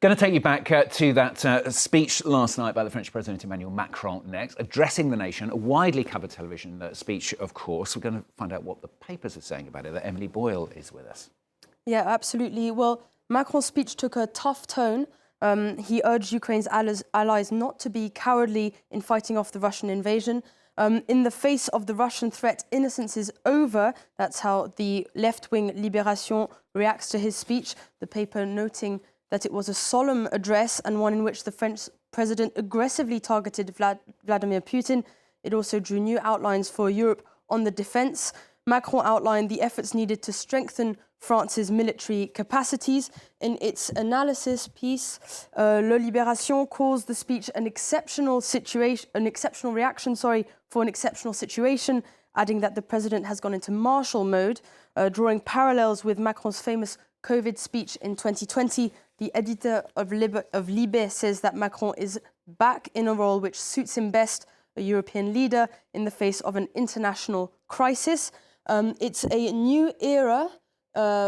Going to take you back to that speech last night by the French President Emmanuel Macron next, addressing the nation, a widely covered television speech, of course. We're going to find out what the papers are saying about it. That Emily Boyle is with us. Yeah, absolutely. Well, Macron's speech took a tough tone. He urged Ukraine's allies not to be cowardly in fighting off the Russian invasion. In the face of the Russian threat, innocence is over. That's how the left-wing Libération reacts to his speech. The paper noting that it was a solemn address and one in which the French president aggressively targeted Vladimir Putin. It also drew new outlines for Europe on the defence. Macron outlined the efforts needed to strengthen France's military capacities. In its analysis piece, Le Libération calls the speech an exceptional reaction for an exceptional situation, adding that the president has gone into martial mode, drawing parallels with Macron's famous COVID speech in 2020. The editor of Libé says that Macron is back in a role which suits him best, a European leader in the face of an international crisis. It's a new era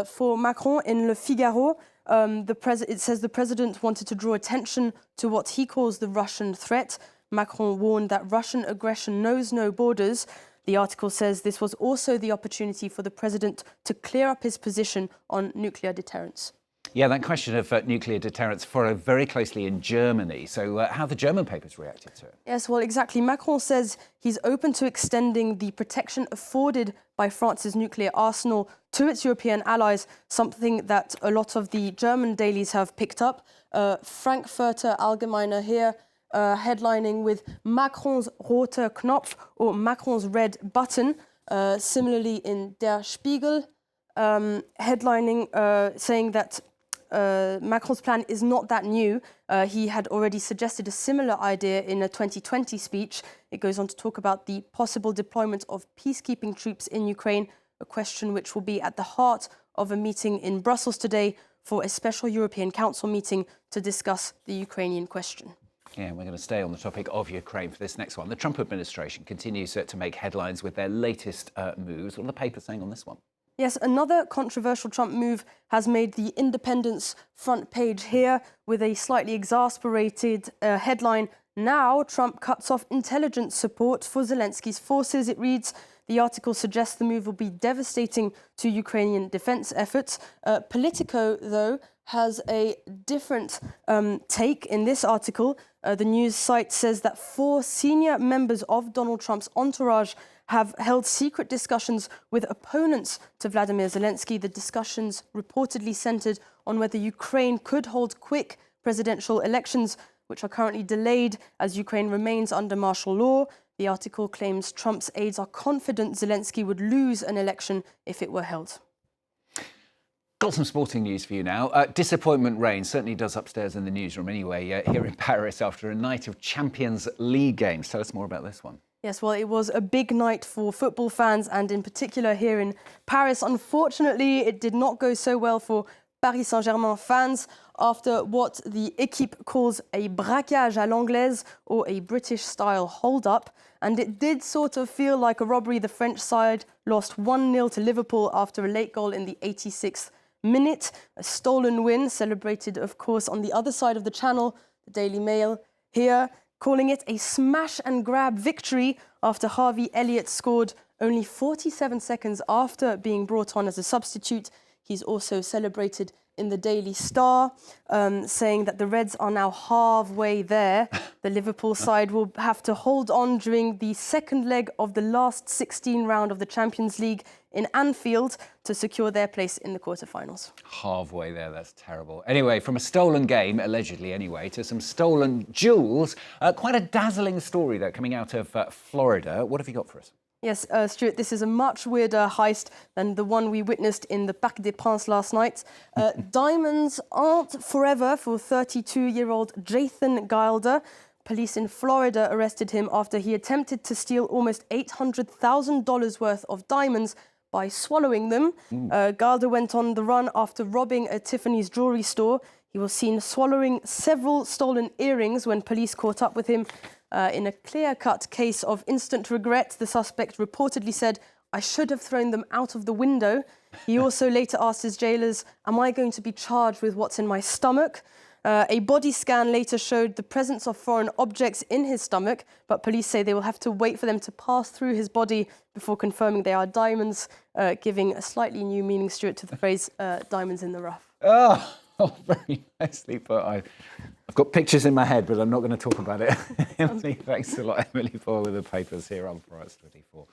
for Macron. In Le Figaro, it says the president wanted to draw attention to what he calls the Russian threat. Macron warned that Russian aggression knows no borders. The article says this was also the opportunity for the president to clear up his position on nuclear deterrence. Yeah, that question of nuclear deterrence followed very closely in Germany. So how have the German papers reacted to it? Yes, well, exactly. Macron says he's open to extending the protection afforded by France's nuclear arsenal to its European allies, something that a lot of the German dailies have picked up. Frankfurter Allgemeine here, headlining with Macron's roter Knopf, or Macron's red button. Similarly in Der Spiegel, headlining saying that Macron's plan is not that new. He had already suggested a similar idea in a 2020 speech. It goes on to talk about the possible deployment of peacekeeping troops in Ukraine, a question which will be at the heart of a meeting in Brussels today for a special European Council meeting to discuss the Ukrainian question. Yeah, we're going to stay on the topic of Ukraine for this next one. The Trump administration continues to make headlines with their latest moves. What are the papers saying on this one? Yes, another controversial Trump move has made the Independent's front page here with a slightly exasperated headline. Now Trump cuts off intelligence support for Zelensky's forces. It reads, the article suggests the move will be devastating to Ukrainian defense efforts. Politico, though, has a different take in this article. The news site says that 4 senior members of Donald Trump's entourage have held secret discussions with opponents to Vladimir Zelensky. The discussions reportedly centered on whether Ukraine could hold quick presidential elections, which are currently delayed as Ukraine remains under martial law. The article claims Trump's aides are confident Zelensky would lose an election if it were held. Got some sporting news for you now. Disappointment reigns, certainly does upstairs in the newsroom anyway, here in Paris after a night of Champions League games. Tell us more about this one. Yes, well, it was a big night for football fans and in particular here in Paris. Unfortunately, it did not go so well for Paris Saint-Germain fans after what the Équipe calls a braquage à l'anglaise, or a British-style hold-up. And it did sort of feel like a robbery. The French side lost 1-0 to Liverpool after a late goal in the 86th minute. A stolen win, celebrated, of course, on the other side of the channel. The Daily Mail here calling it a smash-and-grab victory after Harvey Elliott scored only 47 seconds after being brought on as a substitute. He's also celebrated in the Daily Star, saying that the Reds are now halfway there. The Liverpool side will have to hold on during the second leg of the last 16 round of the Champions League in Anfield to secure their place in the quarterfinals. Halfway there, that's terrible. Anyway, from a stolen game, allegedly anyway, to some stolen jewels. Quite a dazzling story, though, coming out of Florida. What have you got for us? Yes, Stuart, this is a much weirder heist than the one we witnessed in the Parc des Princes last night. Diamonds aren't forever for 32-year-old Jathan Gilder. Police in Florida arrested him after he attempted to steal almost $800,000 worth of diamonds by swallowing them. Gilder went on the run after robbing a Tiffany's jewellery store. He was seen swallowing several stolen earrings when police caught up with him. In a clear-cut case of instant regret, the suspect reportedly said, "I should have thrown them out of the window." He also later asked his jailers, "Am I going to be charged with what's in my stomach?" A body scan later showed the presence of foreign objects in his stomach, but police say they will have to wait for them to pass through his body before confirming they are diamonds, giving a slightly new meaning, Stuart, to the phrase diamonds in the rough. Oh, very nicely put. I've got pictures in my head, but I'm not going to talk about it. Emily, thanks a lot, Emily Boyle with the papers here on France 24.